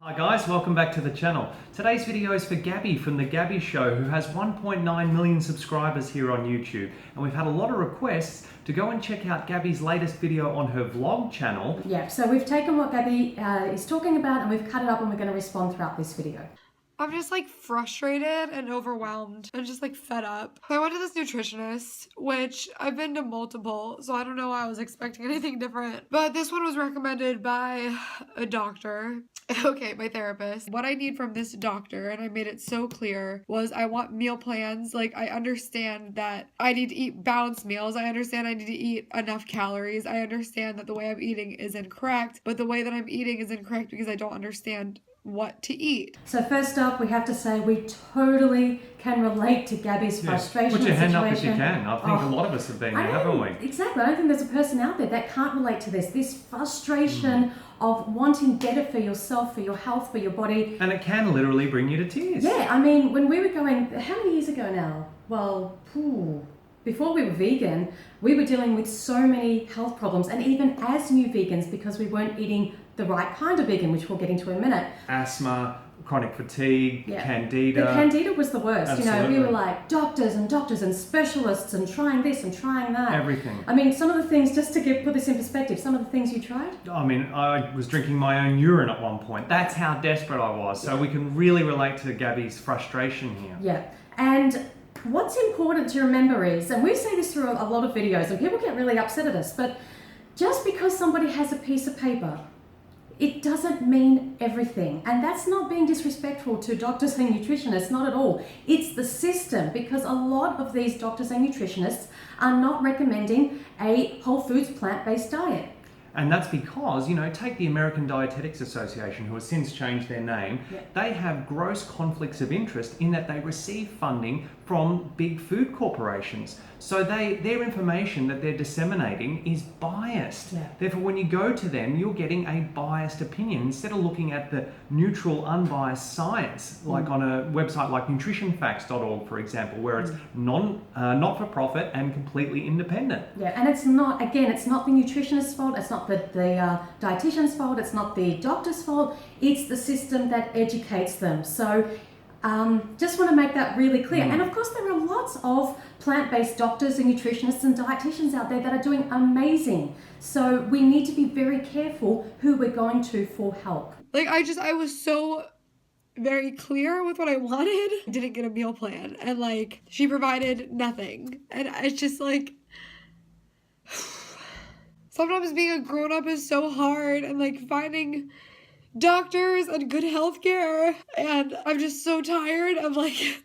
Hi guys, welcome back to the channel. Today's video is for Gabbie from The Gabbie Show, who has 1.9 million subscribers here on YouTube. And we've had a lot of requests to go and check out Gabbie's latest video on her vlog channel. Yeah, so we've taken what Gabbie is talking about and we've cut it up and we're going to respond throughout this video. I'm just like frustrated and overwhelmed and just like fed up. I went to this nutritionist, which I've been to multiple, so I don't know why I was expecting anything different. But this one was recommended by a doctor. Okay, my therapist. What I need from this doctor, and I made it so clear, was I want meal plans. Like, I understand that I need to eat balanced meals. I understand I need to eat enough calories. I understand that the way I'm eating is incorrect, but the way that I'm eating is incorrect because I don't understand what to eat. So first up, we have to say we totally can relate to Gabbie's frustration. Put your hand up if situation. you can. I think a lot of us have been there, haven't we? Exactly. I don't think there's a person out there that can't relate to this frustration of wanting better for yourself, for your health, for your body. And it can literally bring you to tears. Yeah, I mean, when we were going, how many years ago now? Well, before we were vegan, we were dealing with so many health problems, and even as new vegans, because we weren't eating the right kind of vegan, which we'll get into in a minute. Asthma, chronic fatigue, candida. The candida was the worst. Absolutely. You know, we were like doctors and specialists and trying this and trying that. Everything. I mean, some of the things, just to put this in perspective, some of the things you tried. I mean, I was drinking my own urine at one point. That's how desperate I was. So we can really relate to Gabbie's frustration here. Yeah. And what's important to remember is, and we say this through a lot of videos, and people get really upset at us, but just because somebody has a piece of paper, it doesn't mean everything. And that's not being disrespectful to doctors and nutritionists, not at all. It's the system, because a lot of these doctors and nutritionists are not recommending a whole foods plant-based diet. And that's because, you know, take the American Dietetics Association, who has since changed their name. They have gross conflicts of interest in that they receive funding from big food corporations. So their information that they're disseminating is biased. Therefore, when you go to them, you're getting a biased opinion instead of looking at the neutral, unbiased science, like on a website like nutritionfacts.org, for example, where it's not-for-profit and completely independent. Yeah, and it's not, again, it's not the nutritionist's fault, it's not the dietitian's fault, it's not the doctor's fault, it's the system that educates them. So just want to make that really clear. And of course there are lots of plant-based doctors and nutritionists and dietitians out there that are doing amazing. So we need to be very careful who we're going to for help. Like, I was so very clear with what I wanted. I didn't get a meal plan, and like, she provided nothing. And it's just like, sometimes being a grown-up is so hard, and like finding doctors and good healthcare, and I'm just so tired of like...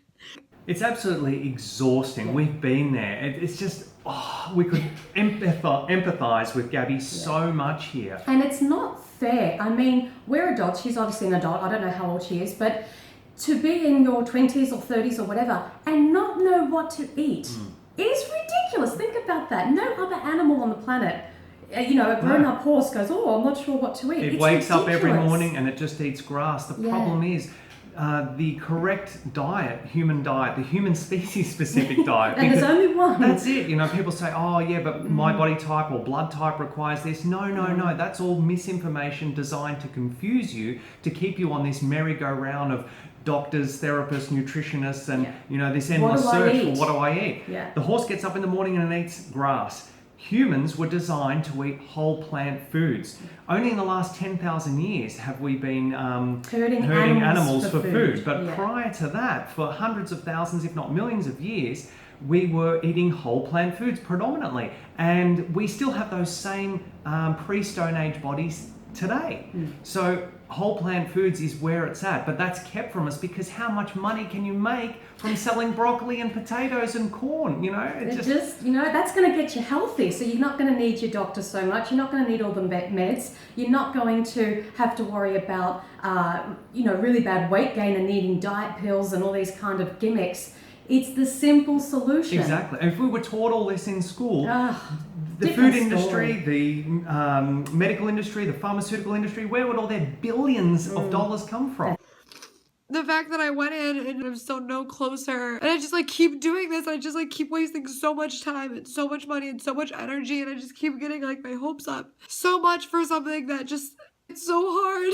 It's absolutely exhausting. We've been there. It's just, we could empathize with Gabbie so much here. And it's not fair. I mean, we're adults. She's obviously an adult. I don't know how old she is, but to be in your 20s or 30s or whatever and not know what to eat is ridiculous. Think about that. No other animal on the planet, you know, a grown-up horse goes, I'm not sure what to eat. It wakes up every morning and it just eats grass. The problem is the correct diet, the human species-specific diet. And there's only one. That's it. You know, people say, but my body type or blood type requires this. No. That's all misinformation designed to confuse you, to keep you on this merry-go-round of doctors, therapists, nutritionists, and, you know, this endless search for what do I eat. The horse gets up in the morning and it eats grass. Humans were designed to eat whole plant foods. Only in the last 10,000 years have we been herding animals for food. But prior to that, for hundreds of thousands, if not millions of years, we were eating whole plant foods predominantly. And we still have those same pre-Stone Age bodies today. So whole plant foods is where it's at, but that's kept from us because how much money can you make from selling broccoli and potatoes and corn? You know, it's just you know, that's going to get you healthy. So you're not going to need your doctor so much. You're not going to need all the meds. You're not going to have to worry about, you know, really bad weight gain and needing diet pills and all these kind of gimmicks. It's the simple solution. Exactly. And if we were taught all this in school, the food industry, the medical industry, the pharmaceutical industry, where would all their billions of dollars come from? The fact that I went in and I'm still no closer, and I just like keep doing this, and I just like keep wasting so much time and so much money and so much energy, and I just keep getting like my hopes up so much for something that just, it's so hard.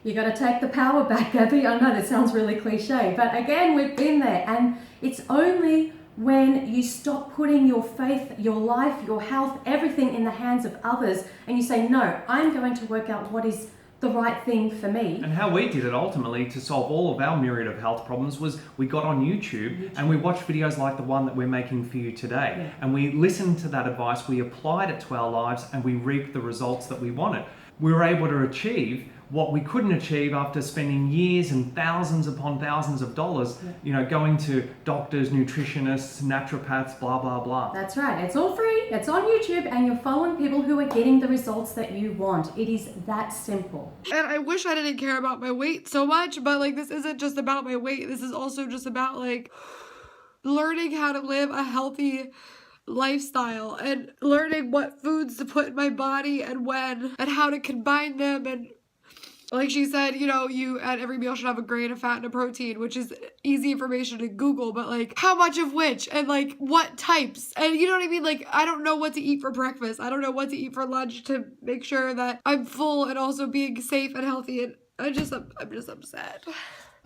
You got to take the power back, Gabbie. I know that sounds really cliche, but again, we've been there, and it's only when you stop putting your faith, your life, your health, everything in the hands of others, and you say, no, I'm going to work out what is the right thing for me. And how we did it ultimately to solve all of our myriad of health problems was we got on YouTube and we watched videos like the one that we're making for you today. Yeah. And we listened to that advice, we applied it to our lives, and we reaped the results that we wanted. We were able to achieve what we couldn't achieve after spending years and thousands upon thousands of dollars, going to doctors, nutritionists, naturopaths, blah, blah, blah. That's right. It's all free. It's on YouTube, and you're following people who are getting the results that you want. It is that simple. And I wish I didn't care about my weight so much, but like this isn't just about my weight. This is also just about like learning how to live a healthy lifestyle and learning what foods to put in my body and when and how to combine them. And like she said, you at every meal should have a grain, a fat, and a protein, which is easy information to Google, but like how much of which and like what types, and you know what I mean? Like I don't know what to eat for breakfast. I don't know what to eat for lunch to make sure that I'm full and also being safe and healthy. And I'm just upset.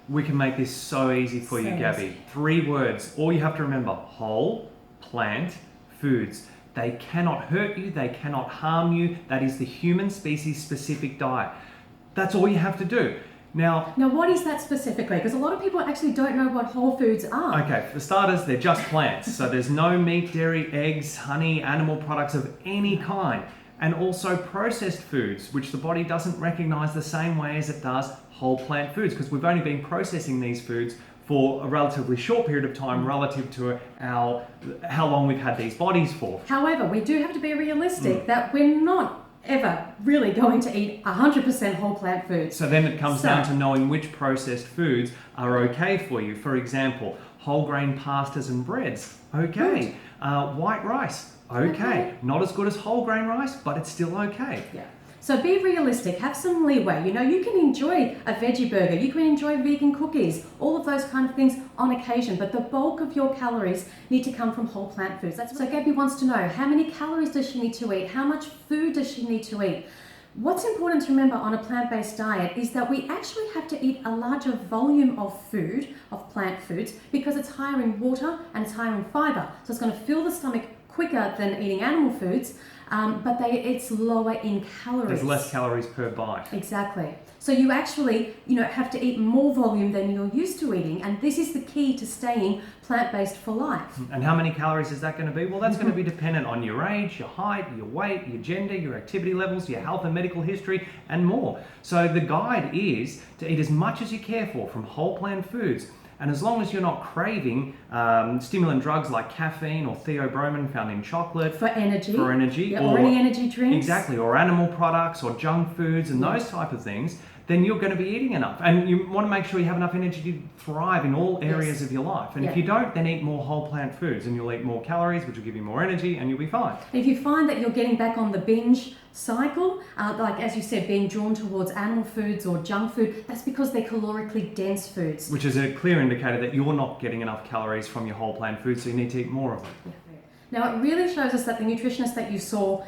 We can make this so easy for you, Gabbie. 3 words. All you have to remember: whole plant foods. They cannot hurt you. They cannot harm you. That is the human species specific diet. That's all you have to do. Now, what is that specifically? Because a lot of people actually don't know what whole foods are. Okay, for starters, they're just plants. So there's no meat, dairy, eggs, honey, animal products of any kind. And also processed foods, which the body doesn't recognize the same way as it does whole plant foods, because we've only been processing these foods for a relatively short period of time relative to how long we've had these bodies for. However, we do have to be realistic that we're not ever really going to eat 100% whole plant foods. So then it comes down to knowing which processed foods are okay for you. For example, whole grain pastas and breads, okay. White rice, okay. Not as good as whole grain rice, but it's still okay. Yeah. So be realistic, have some leeway. You can enjoy a veggie burger, you can enjoy vegan cookies, all of those kind of things on occasion, but the bulk of your calories need to come from whole plant foods. So Gabbie wants to know, how many calories does she need to eat? How much food does she need to eat? What's important to remember on a plant-based diet is that we actually have to eat a larger volume of food, of plant foods, because it's higher in water and it's higher in fiber. So it's going to fill the stomach quicker than eating animal foods, but it's lower in calories. There's less calories per bite. Exactly. So you actually, have to eat more volume than you're used to eating, and this is the key to staying plant-based for life. And how many calories is that going to be? Well, that's going to be dependent on your age, your height, your weight, your gender, your activity levels, your health and medical history, and more. So the guide is to eat as much as you care for from whole plant foods. And as long as you're not craving stimulant drugs like caffeine or theobromine found in chocolate. For energy. Yeah, or any energy drinks. Exactly, or animal products or junk foods and those type of things, then you're going to be eating enough. And you want to make sure you have enough energy to thrive in all areas of your life. And if you don't, then eat more whole plant foods and you'll eat more calories, which will give you more energy, and you'll be fine. If you find that you're getting back on the binge cycle, like as you said, being drawn towards animal foods or junk food, that's because they're calorically dense foods. Which is a clear indicator that you're not getting enough calories from your whole plant foods, so you need to eat more of them. Now, it really shows us that the nutritionist that you saw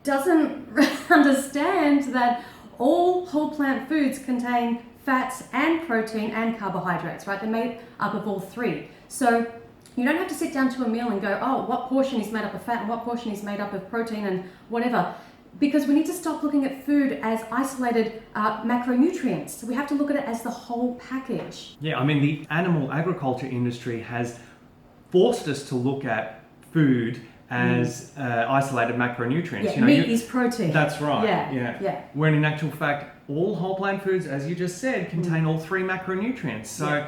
doesn't understand that all whole plant foods contain fats and protein and carbohydrates, right? They're made up of all 3. So you don't have to sit down to a meal and go, oh, what portion is made up of fat and what portion is made up of protein and whatever. Because we need to stop looking at food as isolated macronutrients. We have to look at it as the whole package. Yeah, I mean, the animal agriculture industry has forced us to look at food as isolated macronutrients. Yeah, meat is protein. That's right. Yeah. When in actual fact, all whole plant foods, as you just said, contain all 3 macronutrients. So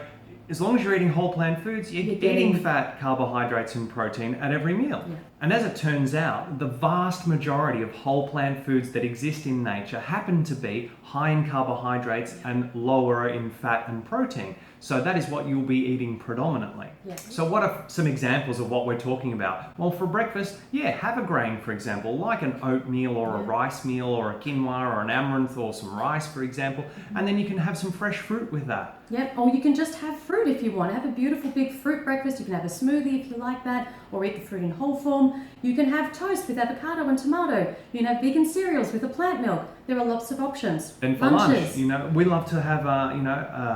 as long as you're eating whole plant foods, you're getting fat, carbohydrates, and protein at every meal. Yeah. And as it turns out, the vast majority of whole plant foods that exist in nature happen to be high in carbohydrates and lower in fat and protein. So that is what you'll be eating predominantly. Yeah. So what are some examples of what we're talking about? Well, for breakfast, have a grain, for example, like an oatmeal or a rice meal or a quinoa or an amaranth or some rice, for example, and then you can have some fresh fruit with that. Yep, or you can just have fruit if you want. Have a beautiful big fruit breakfast. You can have a smoothie if you like that, or eat the fruit in whole form. form. You can have toast with avocado and tomato. You can have vegan cereals with a plant milk. There are lots of options. And for lunch, we love to have,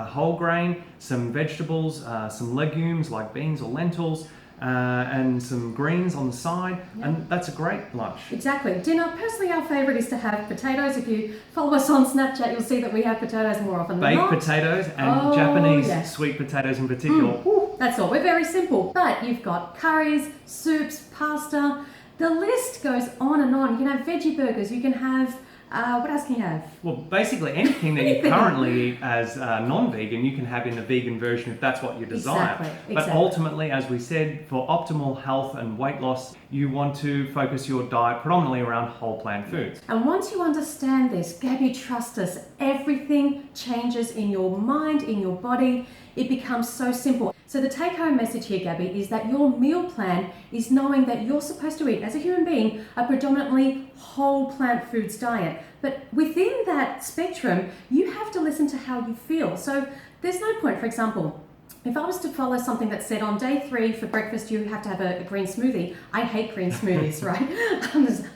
whole grain, some vegetables, some legumes like beans or lentils, and some greens on the side, and that's a great lunch. Exactly. Dinner, personally our favourite is to have potatoes. If you follow us on Snapchat, you'll see that we have potatoes more often than not. Baked potatoes and Japanese sweet potatoes in particular. That's all. We're very simple. But you've got curries, soups, pasta. The list goes on and on. You can have veggie burgers. You can have, what else can you have? Well, basically anything that you currently eat as non-vegan, you can have in the vegan version if that's what you desire. Exactly. But ultimately, as we said, for optimal health and weight loss, you want to focus your diet predominantly around whole plant foods. And once you understand this, Gabbie, trust us, everything changes in your mind, in your body. It becomes so simple. So the take-home message here, Gabbie, is that your meal plan is knowing that you're supposed to eat, as a human being, a predominantly whole plant foods diet. But within that spectrum, you have to listen to how you feel. So there's no point, for example, if I was to follow something that said on day 3 for breakfast you have to have a green smoothie. I hate green smoothies, right?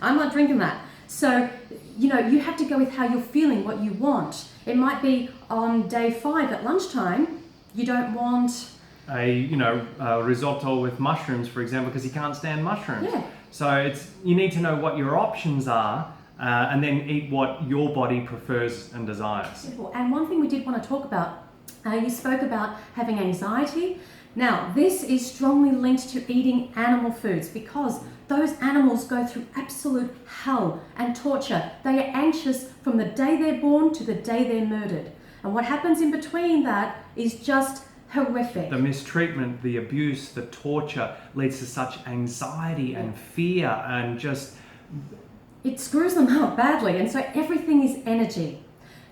I'm not drinking that. So, you have to go with how you're feeling, what you want. It might be on day 5 at lunchtime, you don't want a risotto with mushrooms, for example, because you can't stand mushrooms. Yeah. So you need to know what your options are, and then eat what your body prefers and desires. Simple. And one thing we did want to talk about, you spoke about having anxiety. Now, this is strongly linked to eating animal foods because those animals go through absolute hell and torture. They are anxious from the day they're born to the day they're murdered. And what happens in between that is just horrific. The mistreatment, the abuse, the torture leads to such anxiety and fear and just... It screws them up badly, and so everything is energy.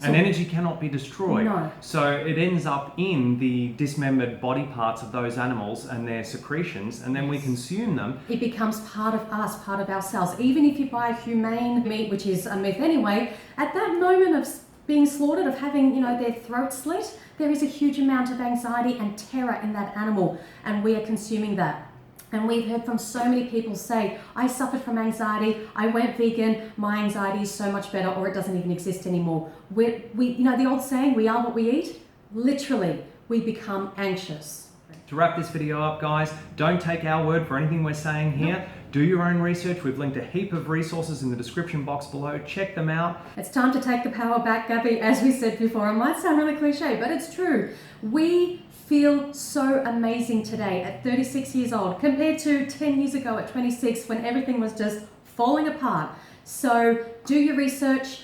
And energy cannot be destroyed. No. So it ends up in the dismembered body parts of those animals and their secretions, and then we consume them. It becomes part of us, part of ourselves. Even if you buy humane meat, which is a myth anyway, at that moment of being slaughtered, of having their throat slit, there is a huge amount of anxiety and terror in that animal, and we are consuming that. And we've heard from so many people say, I suffered from anxiety, I went vegan, my anxiety is so much better, or it doesn't even exist anymore. We the old saying, we are what we eat. Literally, we become anxious. To wrap this video up, guys, don't take our word for anything we're saying here. Nope. Do your own research. We've linked a heap of resources in the description box below. Check them out. It's time to take the power back, Gabbie, as we said before. It might sound really cliche, but it's true. We feel so amazing today at 36 years old compared to 10 years ago at 26 when everything was just falling apart. So do your research.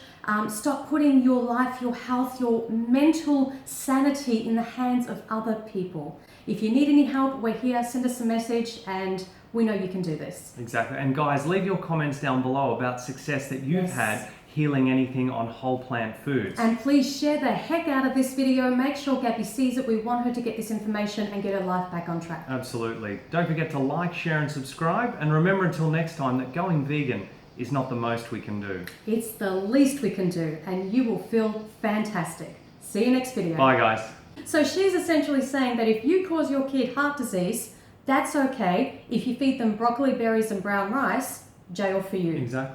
Stop putting your life, your health, your mental sanity in the hands of other people. If you need any help, we're here. Send us a message and we know you can do this. Exactly. And guys, leave your comments down below about success that you've had healing anything on whole plant foods. And please share the heck out of this video. Make sure Gabbie sees it. We want her to get this information and get her life back on track. Absolutely. Don't forget to like, share and subscribe. And remember until next time that going vegan is not the most we can do. It's the least we can do and you will feel fantastic. See you next video. Bye guys. So she's essentially saying that if you cause your kid heart disease, that's okay. If you feed them broccoli, berries and brown rice, jail for you. Exactly.